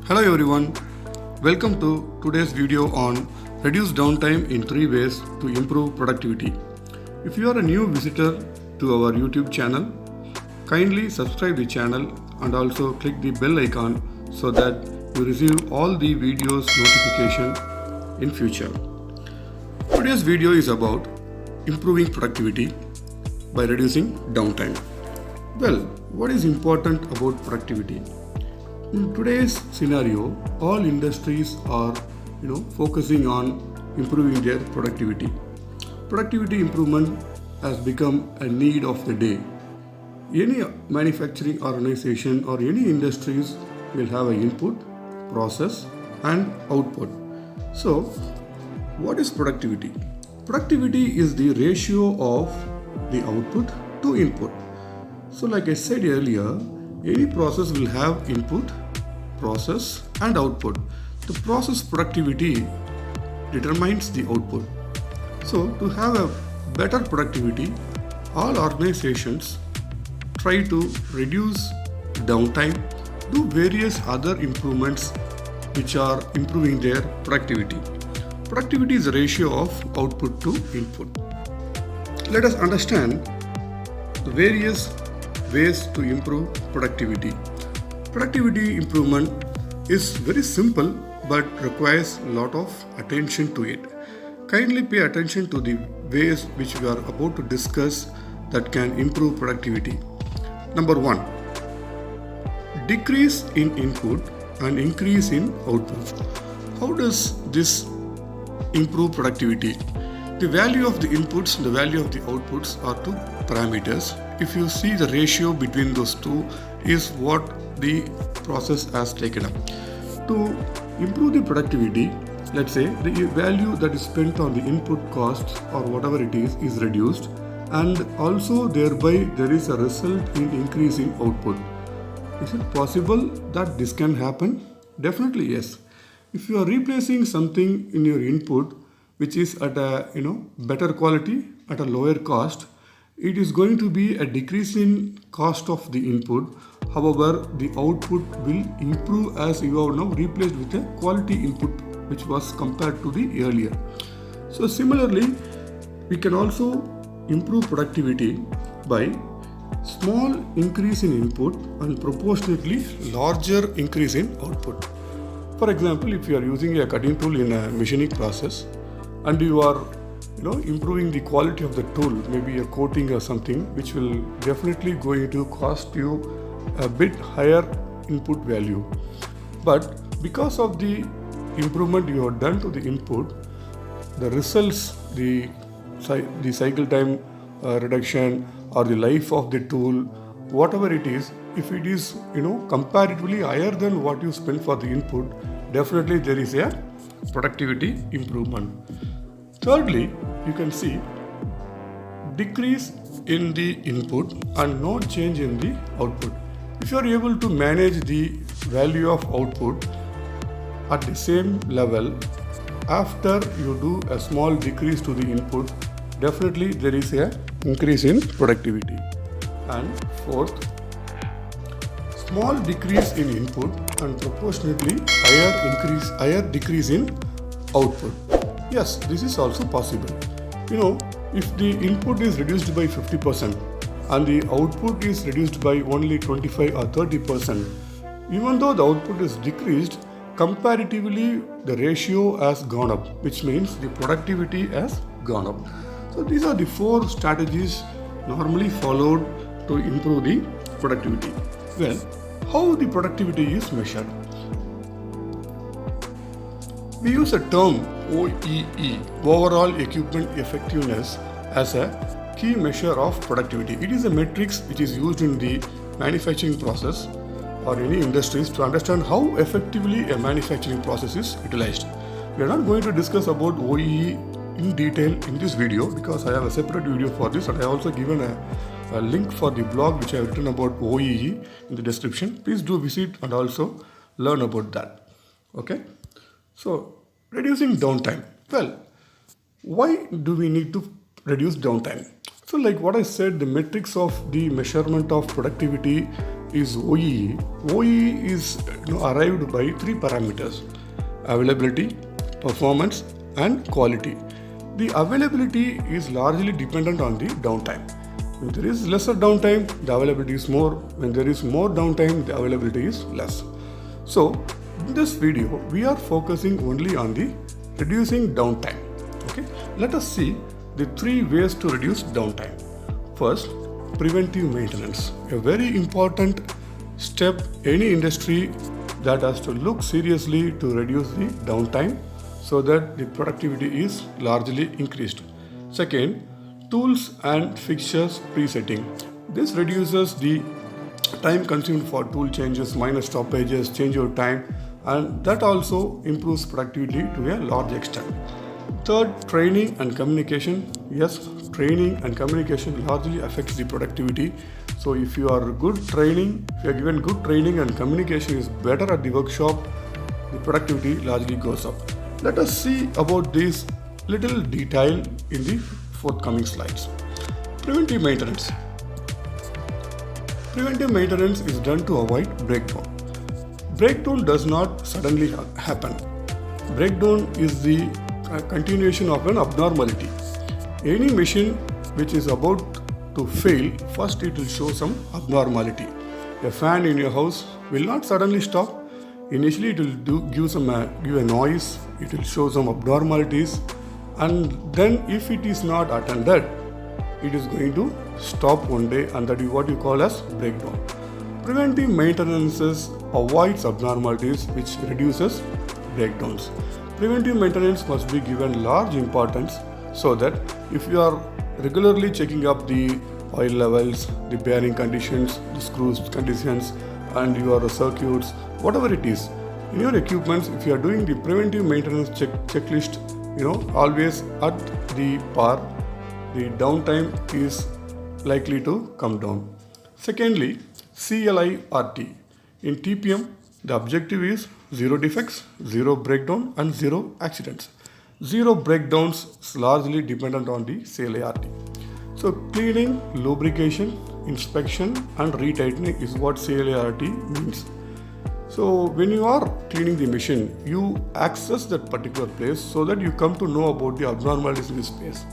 Hello everyone, welcome to today's video on reduce downtime in 3 ways to improve productivity. If you are a new visitor to our YouTube channel, kindly subscribe the channel and also click the bell icon so that you receive all the videos notification in future. Today's video is about improving productivity by reducing downtime. Well, what is important about productivity? In today's scenario, all industries are focusing on improving their productivity. Productivity improvement has become a need of the day. Any manufacturing organization or any industries will have an input, process and output. So, what is productivity? Productivity is the ratio of the output to input. So like I said earlier, any process will have input, process and output. The process productivity determines the output. So to have a better productivity, all organizations try to reduce downtime, do various other improvements which are improving their productivity. Productivity is a ratio of output to input. Let us understand the various ways to improve productivity. Productivity improvement is very simple but requires a lot of attention to it. Kindly pay attention to the ways which we are about to discuss that can improve productivity. Number 1, decrease in input and increase in output. How does this improve productivity? The value of the inputs and the value of the outputs are two parameters. If you see the ratio between those two is what the process has taken up. To improve the productivity, let's say the value that is spent on the input cost or whatever it is reduced, and also thereby there is a result in increasing output. Is it possible that this can happen? Definitely yes. If you are replacing something in your input which is at a better quality at a lower cost, it is going to be a decrease in cost of the input. However, the output will improve as you are now replaced with a quality input which was compared to the earlier. So similarly, we can also improve productivity by small increase in input and proportionately larger increase in output. For example, if you are using a cutting tool in a machining process and you are improving the quality of the tool, maybe a coating or something, which will definitely going to cost you a bit higher input value. But because of the improvement you have done to the input, the results, the cycle time reduction or the life of the tool, whatever it is, if it is comparatively higher than what you spend for the input, definitely there is a productivity improvement. Thirdly, you can see decrease in the input and no change in the output. If you are able to manage the value of output at the same level after you do a small decrease to the input, definitely there is a increase in productivity. And fourth, small decrease in input and proportionately higher decrease in output. Yes, this is also possible. If the input is reduced by 50% and the output is reduced by only 25 or 30%, even though the output is decreased, comparatively the ratio has gone up, which means the productivity has gone up. So these are the 4 strategies normally followed to improve the productivity. Well, how the productivity is measured? We use a term OEE, overall equipment effectiveness, as a key measure of productivity. It is a matrix which is used in the manufacturing process or any industries to understand how effectively a manufacturing process is utilized. We are not going to discuss about OEE in detail in this video because I have a separate video for this, and I also given a link for the blog which I have written about OEE in the description. Please do visit and also learn about that. Okay. So, reducing downtime. Well, why do we need to reduce downtime? So like what I said, the metrics of the measurement of productivity is OEE. OEE is arrived by three parameters: availability, performance, and quality. The availability is largely dependent on the downtime. When there is lesser downtime, the availability is more. When there is more downtime, the availability is less. So, in this video, we are focusing only on the reducing downtime. Okay, let us see the three ways to reduce downtime. First, preventive maintenance, a very important step any industry that has to look seriously to reduce the downtime so that the productivity is largely increased. Second, tools and fixtures presetting. This reduces the time consumed for tool changes, minor stoppages, changeover time, and that also improves productivity to a large extent. Third, training and communication. Yes, training and communication largely affects the productivity. So if you are given good training and communication is better at the workshop, the productivity largely goes up. Let us see about this little detail in the forthcoming slides. Preventive maintenance. Preventive maintenance is done to avoid breakdown. Breakdown does not suddenly happen. Breakdown is the continuation of an abnormality. Any machine which is about to fail, first it will show some abnormality. A fan in your house will not suddenly stop. Initially it will give a noise, it will show some abnormalities, and then if it is not attended, it is going to stop one day, and that is what you call as breakdown. Preventive maintenance avoids abnormalities, which reduces breakdowns. Preventive maintenance must be given large importance so that if you are regularly checking up the oil levels, the bearing conditions, the screws conditions, and your circuits, whatever it is, in your equipments, if you are doing the preventive maintenance checklist, always at the par, the downtime is likely to come down. Secondly, CLI/RT. In TPM, the objective is zero defects, zero breakdown, and zero accidents. Zero breakdowns is largely dependent on the CLI/RT. So cleaning, lubrication, inspection, and retightening is what CLI/RT means. So when you are cleaning the machine, you access that particular place so that you come to know about the abnormalities in this space.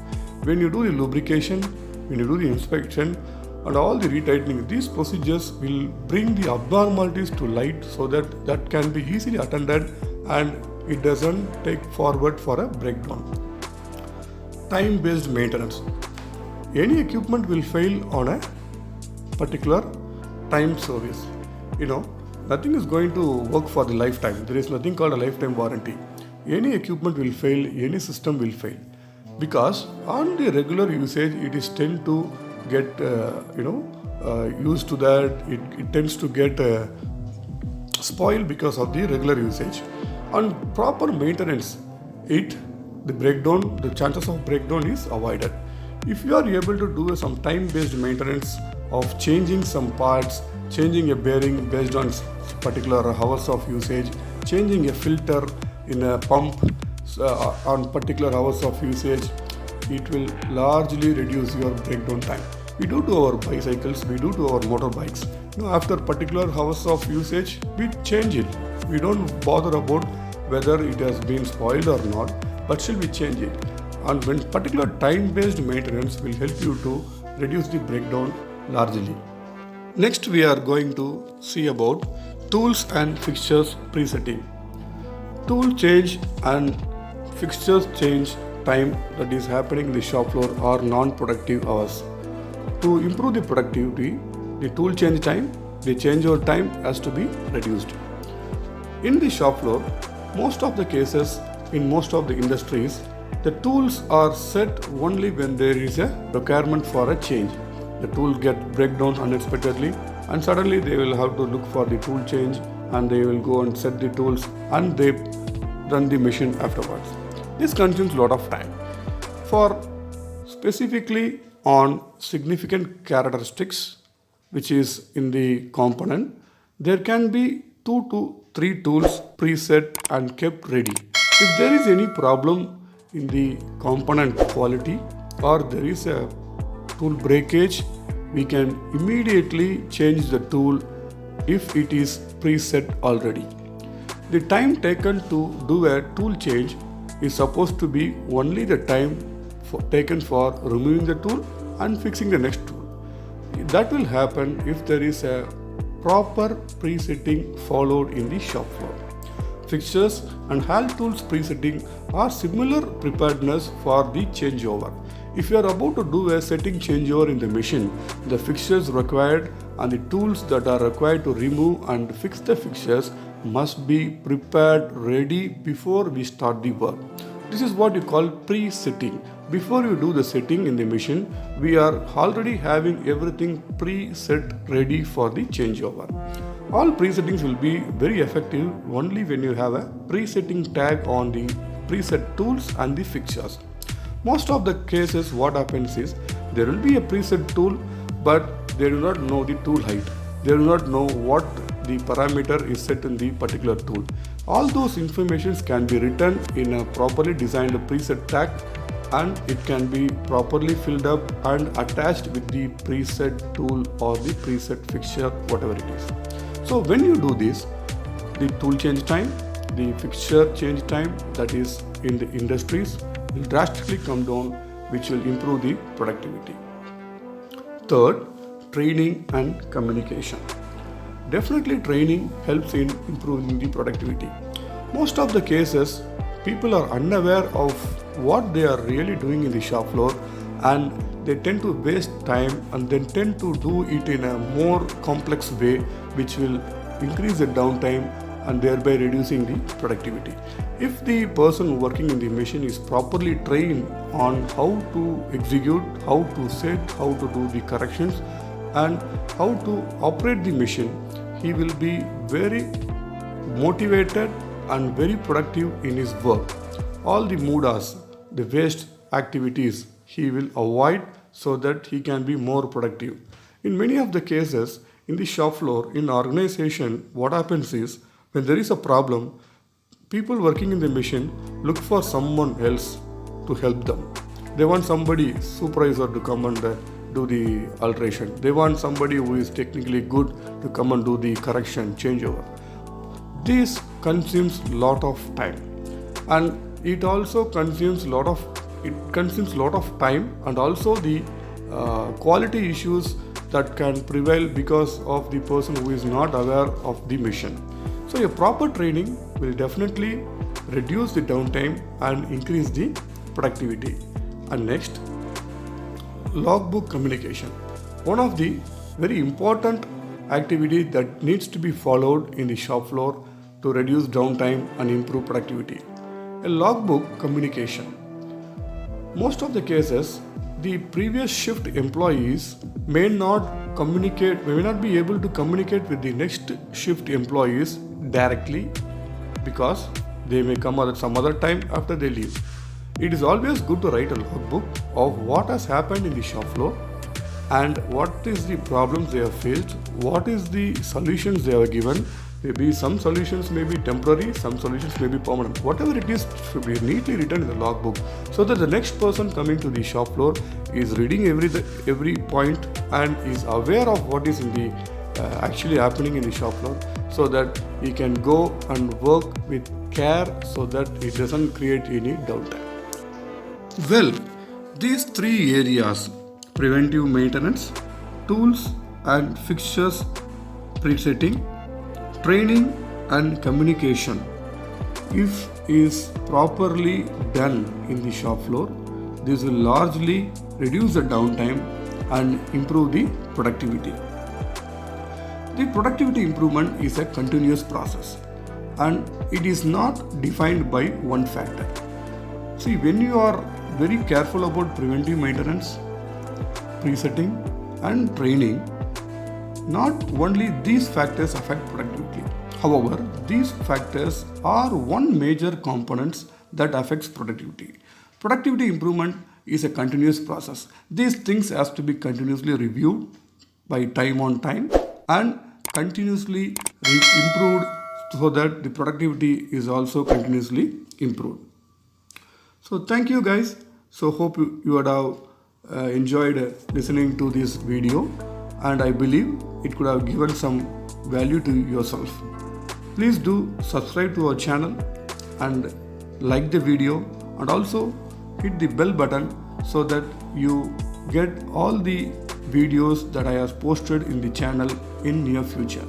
When you do the lubrication, when you do the inspection, and all the retightening, these procedures will bring the abnormalities to light so that can be easily attended and it doesn't take forward for a breakdown. Time-based maintenance. Any equipment will fail on a particular time service. Nothing is going to work for the lifetime. There is nothing called a lifetime warranty. Any equipment will fail, any system will fail. Because on the regular usage, it is tend to get used to that. It tends to get spoiled because of the regular usage. On proper maintenance, the chances of breakdown is avoided. If you are able to do some time-based maintenance of changing some parts, changing a bearing based on particular hours of usage, changing a filter in a pump on particular hours of usage, it will largely reduce your breakdown time. We do to our bicycles, we do to our motorbikes. After particular hours of usage, we change it. We don't bother about whether it has been spoiled or not, but still we change it. And when particular time-based maintenance will help you to reduce the breakdown largely. Next, we are going to see about tools and fixtures presetting. Tool change and fixtures change time that is happening in the shop floor are non-productive hours. To improve the productivity, the tool change time, the changeover time has to be reduced. In the shop floor, most of the cases, in most of the industries, the tools are set only when there is a requirement for a change. The tool get breakdown unexpectedly, and suddenly they will have to look for the tool change, and they will go and set the tools, and they run the machine afterwards. This consumes a lot of time. For specifically on significant characteristics, which is in the component, there can be 2 to 3 tools preset and kept ready. If there is any problem in the component quality or there is a tool breakage, we can immediately change the tool if it is preset already. The time taken to do a tool change is supposed to be only the time taken for removing the tool and fixing the next tool. That will happen if there is a proper presetting followed in the shop floor. Fixtures and hand tools presetting are similar preparedness for the changeover. If you are about to do a setting changeover in the machine, the fixtures required and the tools that are required to remove and fix the fixtures must be prepared ready before we start the work. This is what you call pre-setting. Before you do the setting in the machine, we are already having everything pre-set ready for the changeover. All pre-settings will be very effective only when you have a pre-setting tag on the preset tools and the fixtures. Most of the cases what happens is there will be a preset tool, but they do not know the tool height. They do not know what the parameter is set in the particular tool. All those informations can be written in a properly designed preset tag, and it can be properly filled up and attached with the preset tool or the preset fixture, whatever it is. So when you do this, the tool change time, the fixture change time, that is in the industries, will drastically come down, which will improve the productivity. Third, training and communication. Definitely training helps in improving the productivity. Most of the cases, people are unaware of what they are really doing in the shop floor, and they tend to waste time and then tend to do it in a more complex way, which will increase the downtime and thereby reducing the productivity. If the person working in the machine is properly trained on how to execute, how to set, how to do the corrections, and how to operate the machine, he will be very motivated and very productive in his work. All the mudas, the waste activities, he will avoid so that he can be more productive. In many of the cases, in the shop floor, in organization, what happens is when there is a problem, people working in the machine look for someone else to help them. They want somebody, supervisor, to come and do the alteration. They want somebody who is technically good to come and do the correction, changeover. This consumes lot of time, and it also consumes lot of time, and also the quality issues that can prevail because of the person who is not aware of the machine. So a proper training will definitely reduce the downtime and increase the productivity. And next, logbook communication. One of the very important activities that needs to be followed in the shop floor to reduce downtime and improve productivity. A logbook communication. Most of the cases, the previous shift employees may not be able to communicate with the next shift employees directly because they may come at some other time after they leave. It is always good to write a logbook of what has happened in the shop floor and what is the problems they have faced, what is the solutions they have given. Maybe some solutions may be temporary, some solutions may be permanent. Whatever it is should be neatly written in the logbook so that the next person coming to the shop floor is reading every point and is aware of what is in the actually happening in the shop floor, so that he can go and work with care so that it doesn't create any downtime. Well, these three areas, preventive maintenance, tools and fixtures presetting, training and communication, if is properly done in the shop floor, this will largely reduce the downtime and improve the productivity. The productivity improvement is a continuous process and it is not defined by one factor. See, when you are very careful about preventive maintenance, presetting and training, not only these factors affect productivity. However, these factors are one major components that affects productivity. Productivity improvement is a continuous process. These things has to be continuously reviewed by time on time and continuously improved so that the productivity is also continuously improved. So thank you guys. So hope you would have enjoyed listening to this video, and I believe it could have given some value to yourself. Please do subscribe to our channel and like the video, and also hit the bell button so that you get all the videos that I have posted in the channel in near future.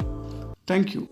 Thank you.